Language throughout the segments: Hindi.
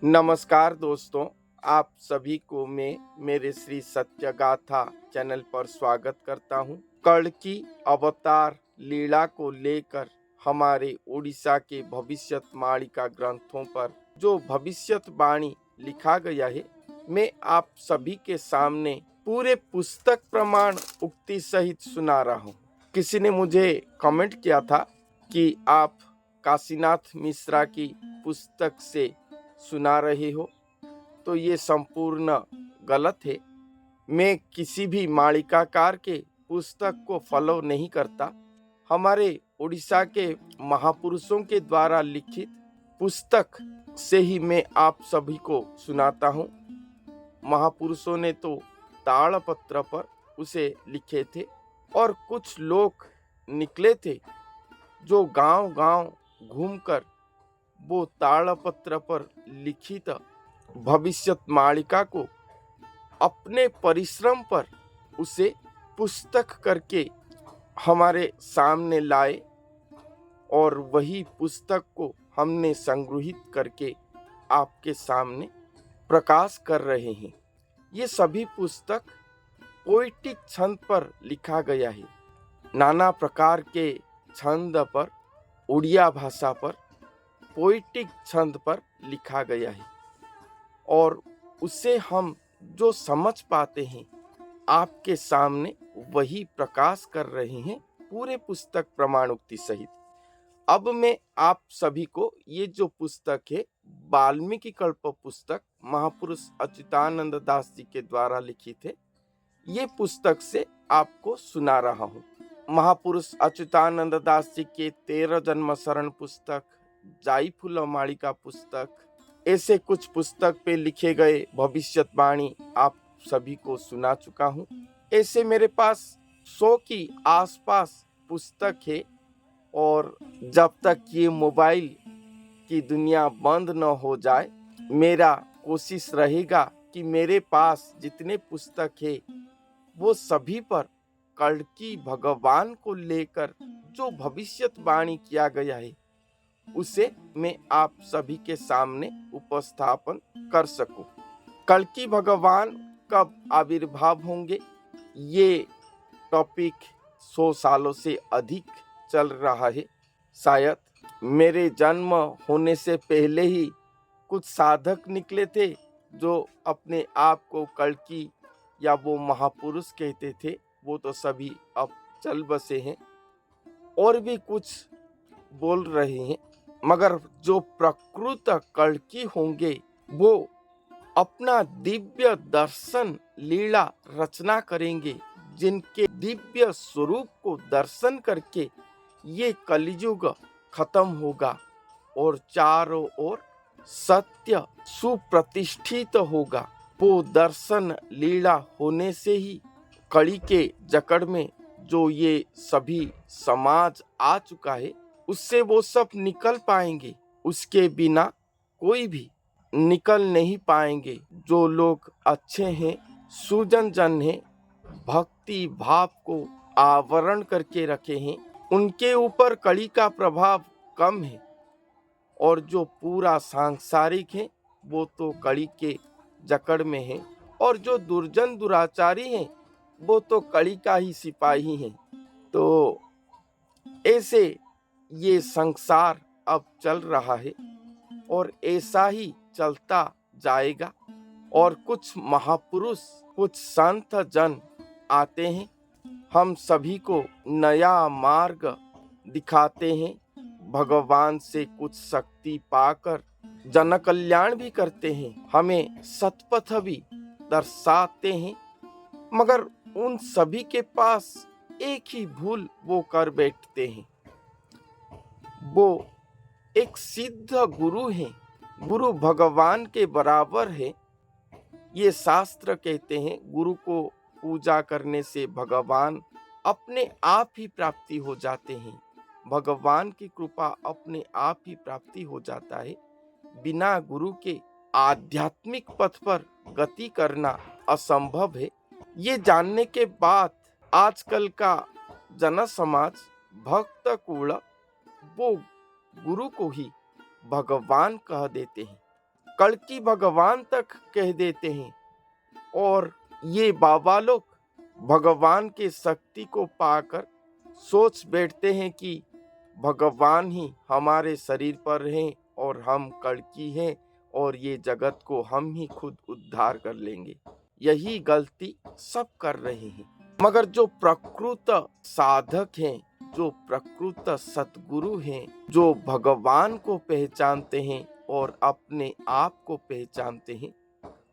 नमस्कार दोस्तों, आप सभी को मैं मेरे श्री सत्य गाथा चैनल पर स्वागत करता हूँ। कल्कि अवतार लीला को लेकर हमारे उड़ीसा के भविष्यवाणी ग्रंथों पर जो भविष्यवाणी लिखा गया है, मैं आप सभी के सामने पूरे पुस्तक प्रमाण उक्ति सहित सुना रहा हूँ। किसी ने मुझे कमेंट किया था कि आप काशीनाथ मिश्रा की पुस्तक से सुना रहे हो, तो ये संपूर्ण गलत है। मैं किसी भी मालिकाकार के पुस्तक को फॉलो नहीं करता। हमारे उड़ीसा के महापुरुषों के द्वारा लिखित पुस्तक से ही मैं आप सभी को सुनाता हूँ। महापुरुषों ने तो ताड़पत्र पर उसे लिखे थे और कुछ लोग निकले थे जो गांव-गांव घूमकर वो ताड़पत्र पर लिखित भविष्यवाणिका को अपने परिश्रम पर उसे पुस्तक करके हमारे सामने लाए और वही पुस्तक को हमने संग्रहित करके आपके सामने प्रकाश कर रहे हैं। ये सभी पुस्तक पोएटिक छंद पर लिखा गया है। नाना प्रकार के छंद पर, उड़िया भाषा पर, पोएटिक छंद पर लिखा गया है और उसे हम जो समझ पाते हैं आपके सामने वही प्रकाश कर रहे हैं पूरे पुस्तक प्रमाणोक्ति सहित। अब मैं आप सभी को ये जो पुस्तक है वाल्मीकि कल्प पुस्तक महापुरुष अच्युतानंद दास जी के द्वारा लिखित है, ये पुस्तक से आपको सुना रहा हूँ। महापुरुष अच्युतानंद दास जी के 13 जन्म शरण पुस्तक, जाई फूलमालिका पुस्तक, ऐसे कुछ पुस्तक पे लिखे गए भविष्यवाणी आप सभी को सुना चुका हूँ। ऐसे मेरे पास 100 की आसपास पुस्तक है और जब तक ये मोबाइल की दुनिया बंद न हो जाए, मेरा कोशिश रहेगा कि मेरे पास जितने पुस्तक है वो सभी पर कल्कि भगवान को लेकर जो भविष्यवाणी किया गया है उसे मैं आप सभी के सामने उपस्थापन कर सकूं। कल्कि भगवान कब आविर्भाव होंगे, ये टॉपिक 100 सालों से अधिक चल रहा है। शायद मेरे जन्म होने से पहले ही कुछ साधक निकले थे जो अपने आप को कल्कि या वो महापुरुष कहते थे, वो तो सभी अब चल बसे हैं और भी कुछ बोल रहे हैं, मगर जो प्रकृत कल्कि होंगे वो अपना दिव्य दर्शन लीला रचना करेंगे, जिनके दिव्य स्वरूप को दर्शन करके ये कलियुग खत्म होगा और चारों ओर सत्य सुप्रतिष्ठित होगा। वो दर्शन लीला होने से ही कली के जकड़ में जो ये सभी समाज आ चुका है उससे वो सब निकल पाएंगे, उसके बिना कोई भी निकल नहीं पाएंगे। जो लोग अच्छे हैं, सुजन जन हैं, भक्ति भाव को आवरण करके रखे हैं, उनके ऊपर कली का प्रभाव कम है और जो पूरा सांसारिक है वो तो कली के जकड़ में है और जो दुर्जन दुराचारी हैं वो तो कली का ही सिपाही हैं। तो ऐसे ये संसार अब चल रहा है और ऐसा ही चलता जाएगा और कुछ महापुरुष, कुछ संत जन आते हैं, हम सभी को नया मार्ग दिखाते हैं, भगवान से कुछ शक्ति पाकर जन कल्याण भी करते हैं, हमें सतपथ भी दर्शाते हैं, मगर उन सभी के पास एक ही भूल वो कर बैठते हैं। वो एक सिद्ध गुरु हैं, गुरु भगवान के बराबर है। ये शास्त्र कहते हैं गुरु को पूजा करने से भगवान अपने आप ही प्राप्ति हो जाते हैं, भगवान की कृपा अपने आप ही प्राप्ति हो जाता है। बिना गुरु के आध्यात्मिक पथ पर गति करना असंभव है। ये जानने के बाद आजकल का जन समाज, भक्त कुल वो गुरु को ही भगवान कह देते हैं। कल्कि भगवान तक कह देते हैं। और ये बाबा लोग भगवान के शक्ति को पाकर सोच बैठते हैं कि भगवान ही हमारे शरीर पर हैं और हम कल्कि हैं और ये जगत को हम ही खुद उद्धार कर लेंगे। यही गलती सब कर रहे हैं। मगर जो प्रकृत साधक हैं, जो प्रकृत सतगुरु हैं, जो भगवान को पहचानते हैं और अपने आप को पहचानते हैं,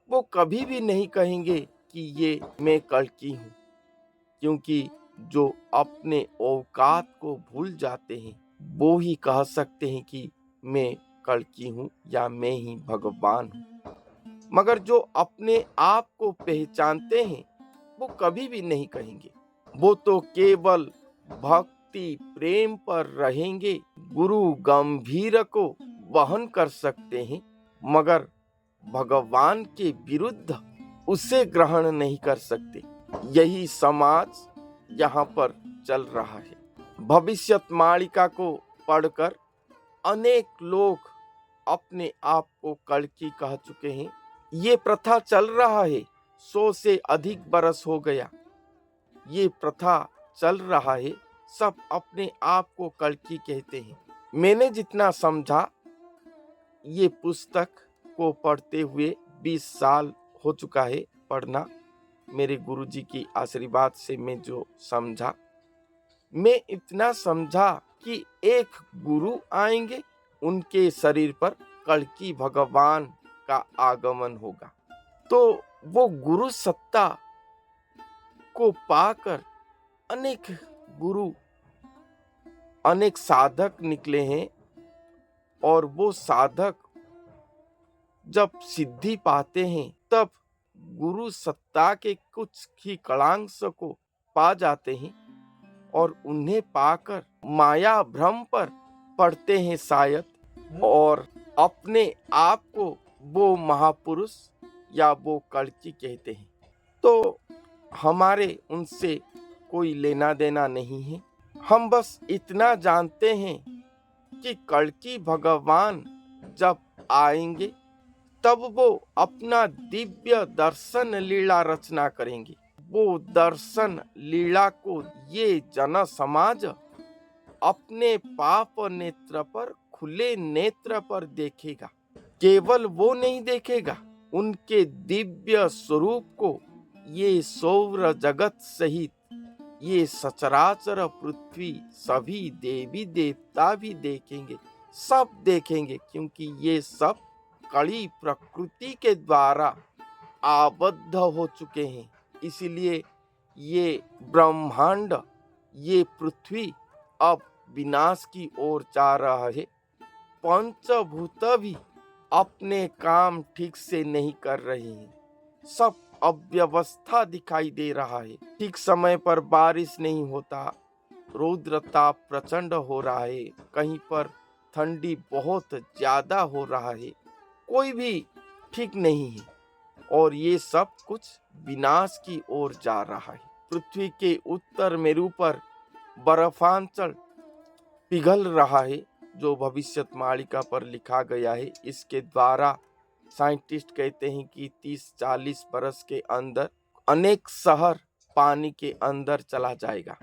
वो कभी भी नहीं कहेंगे कि ये मैं कल्कि हूँ। क्योंकि जो अपने औकात को भूल जाते हैं वो ही कह सकते हैं कि मैं कल्कि हूँ या मैं ही भगवान हूँ। मगर जो अपने आप को पहचानते हैं वो कभी भी नहीं कहेंगे। वो तो केवल भक्ति प्रेम पर रहेंगे, गुरु गंभीर को वहन कर सकते हैं, मगर भगवान के विरुद्ध उसे ग्रहण नहीं कर सकते। यही समाज यहाँ पर चल रहा है। भविष्यवाणिका को पढ़कर अनेक लोग अपने आप को कल्कि कह चुके हैं। ये प्रथा चल रहा है, 100 से अधिक बरस हो गया ये प्रथा चल रहा है। सब अपने आप को कल्कि कहते हैं। मैंने जितना समझा, ये पुस्तक को पढ़ते हुए 20 साल हो चुका है पढ़ना। मेरे गुरुजी की आशीर्वाद से मैं जो समझा, मैं इतना समझा कि एक गुरु आएंगे, उनके शरीर पर कल्कि भगवान का आगमन होगा। तो वो गुरु सत्ता को पाकर अनेक गुरु, अनेक साधक निकले हैं। और वो साधक जब सिद्धि पाते हैं तब गुरु सत्ता के कुछ ही कलांश को पा जाते हैं और उन्हें पाकर माया भ्रम पर पड़ते हैं शायद, और अपने आप को वो महापुरुष या वो कल्कि कहते हैं। तो हमारे उनसे कोई लेना देना नहीं है। हम बस इतना जानते हैं कि कल्कि भगवान जब आएंगे तब वो अपना दिव्य दर्शन लीला रचना करेंगे। वो दर्शन लीला को ये जन समाज अपने पाप नेत्र पर, खुले नेत्र पर देखेगा। केवल वो नहीं देखेगा, उनके दिव्य स्वरूप को ये सौर जगत सहित ये सचराचर पृथ्वी, सभी देवी देवता भी देखेंगे, सब देखेंगे। क्योंकि ये सब कड़ी प्रकृति के द्वारा आबद्ध हो चुके हैं। इसलिए ये ब्रह्मांड, ये पृथ्वी अब विनाश की ओर जा रहा है। पंचभूत भी अपने काम ठीक से नहीं कर रहे हैं। सब अव्यवस्था दिखाई दे रहा है। ठीक समय पर बारिश नहीं होता, रौद्रताप प्रचंड हो रहा है, कहीं पर ठंडी बहुत ज्यादा हो रहा है, कोई भी ठीक नहीं है। और ये सब कुछ विनाश की ओर जा रहा है। पृथ्वी के उत्तर मेरु पर बर्फांचल पिघल रहा है, जो भविष्यवाणिका पर लिखा गया है। इसके द्वारा साइंटिस्ट कहते हैं कि 30-40 बरस के अंदर अनेक शहर पानी के अंदर चला जाएगा।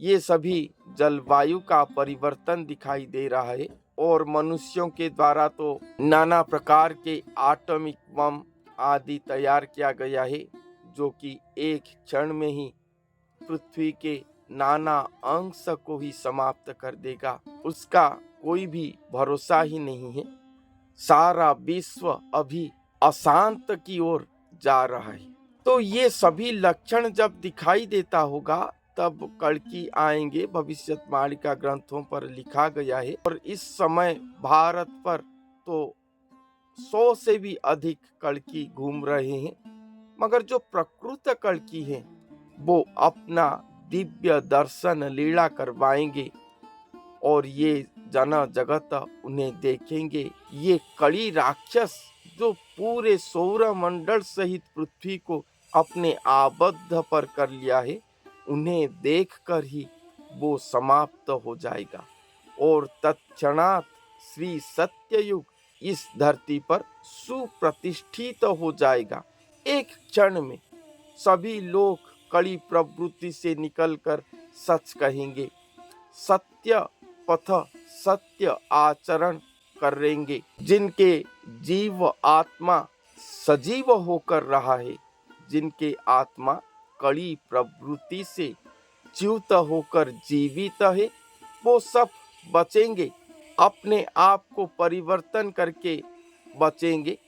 ये सभी जलवायु का परिवर्तन दिखाई दे रहा है। और मनुष्यों के द्वारा तो नाना प्रकार के एटॉमिक बम आदि तैयार किया गया है, जो कि एक क्षण में ही पृथ्वी के नाना अंश को ही समाप्त कर देगा। उसका कोई भी भरोसा ही नहीं है। सारा विश्व अभी अशांत की ओर जा रहा है। तो ये सभी लक्षण जब दिखाई देता होगा तब कल्कि आएंगे। भविष्यवाणिका ग्रंथों पर लिखा गया है। और इस समय भारत पर तो 100 से भी अधिक कल्कि घूम रहे हैं। मगर जो प्रकृत कल्कि हैं वो अपना दिव्य दर्शन लीला करवाएंगे और ये जन जगत उन्हें देखेंगे। ये कड़ी राक्षस जो पूरे सौर मंडल सहित पृथ्वी को अपने आबद्ध पर कर लिया है, उन्हें देखकर ही वो समाप्त हो जाएगा। और तत्क्षणात श्री सत्ययुग इस धरती पर सुप्रतिष्ठित हो जाएगा। एक क्षण में सभी लोग कड़ी प्रवृत्ति से निकलकर सच कहेंगे, सत्य पथ सत्य आचरण करेंगे। जिनके जीव आत्मा सजीव होकर रहा है, जिनके आत्मा कड़ी प्रवृत्ति से च्युत होकर जीवित है, वो सब बचेंगे, अपने आप को परिवर्तन करके बचेंगे।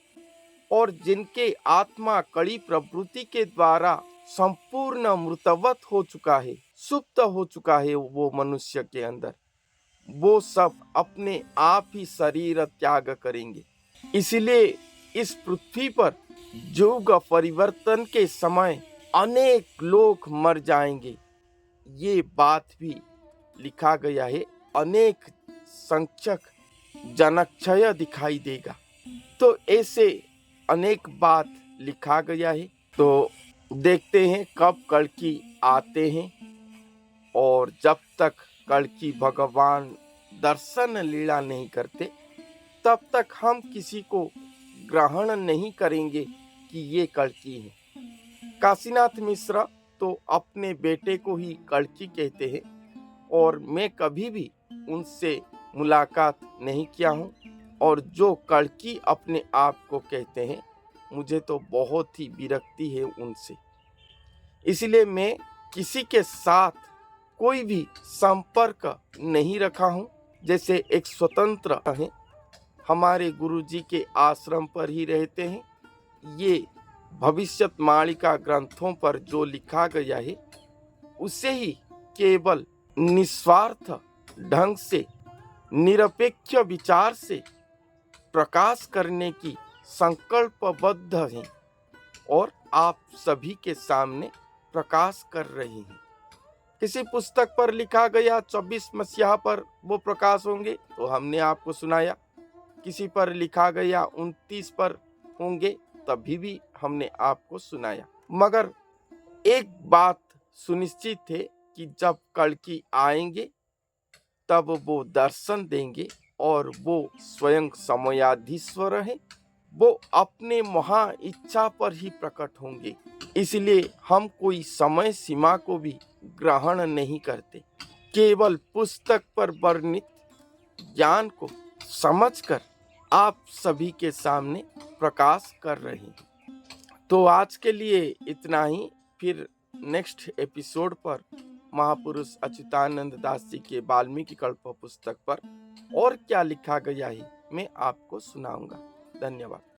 और जिनके आत्मा कड़ी प्रवृत्ति के द्वारा संपूर्ण मृतवत हो चुका है, सुप्त हो चुका है वो मनुष्य के अंदर, वो सब अपने आप ही शरीर त्याग करेंगे। इसलिए इस पृथ्वी पर युग परिवर्तन के समय अनेक लोग मर जाएंगे, ये बात भी लिखा गया है। अनेक संख्यक जनक्षय दिखाई देगा। तो ऐसे अनेक बात लिखा गया है। तो देखते हैं कब कल्कि आते हैं, और जब तक कल्कि भगवान दर्शन लीला नहीं करते, तब तक हम किसी को ग्रहण नहीं करेंगे कि ये कल्कि है। काशीनाथ मिश्र तो अपने बेटे को ही कल्कि कहते हैं, और मैं कभी भी उनसे मुलाकात नहीं किया हूँ। और जो कल्कि अपने आप को कहते हैं, मुझे तो बहुत ही विरक्ति है उनसे। इसलिए मैं किसी के साथ कोई भी संपर्क नहीं रखा हूँ। जैसे एक स्वतंत्र है, हमारे गुरुजी के आश्रम पर ही रहते हैं। ये भविष्यवाणी ग्रंथों पर जो लिखा गया है, उसे ही केवल निस्वार्थ ढंग से, निरपेक्ष विचार से प्रकाश करने की संकल्पबद्ध हैं, और आप सभी के सामने प्रकाश कर रहे हैं। किसी पुस्तक पर लिखा गया 24 मसीहा पर वो प्रकाश होंगे, तो हमने आपको सुनाया। किसी पर लिखा गया 29 पर होंगे, तभी भी हमने आपको सुनाया। मगर एक बात सुनिश्चित है कि जब कल्कि आएंगे, तब वो दर्शन देंगे, और वो स्वयं समयाधीश्वर है। वो अपने महा इच्छा पर ही प्रकट होंगे। इसलिए हम कोई समय सीमा को भी ग्रहण नहीं करते, केवल पुस्तक पर वर्णित ज्ञान को समझकर आप सभी के सामने प्रकाश कर रहे हैं। तो आज के लिए इतना ही। फिर नेक्स्ट एपिसोड पर महापुरुष अच्युतानंद दास जी के वाल्मीकि कल्प पुस्तक पर और क्या लिखा गया है, मैं आपको सुनाऊंगा। धन्यवाद।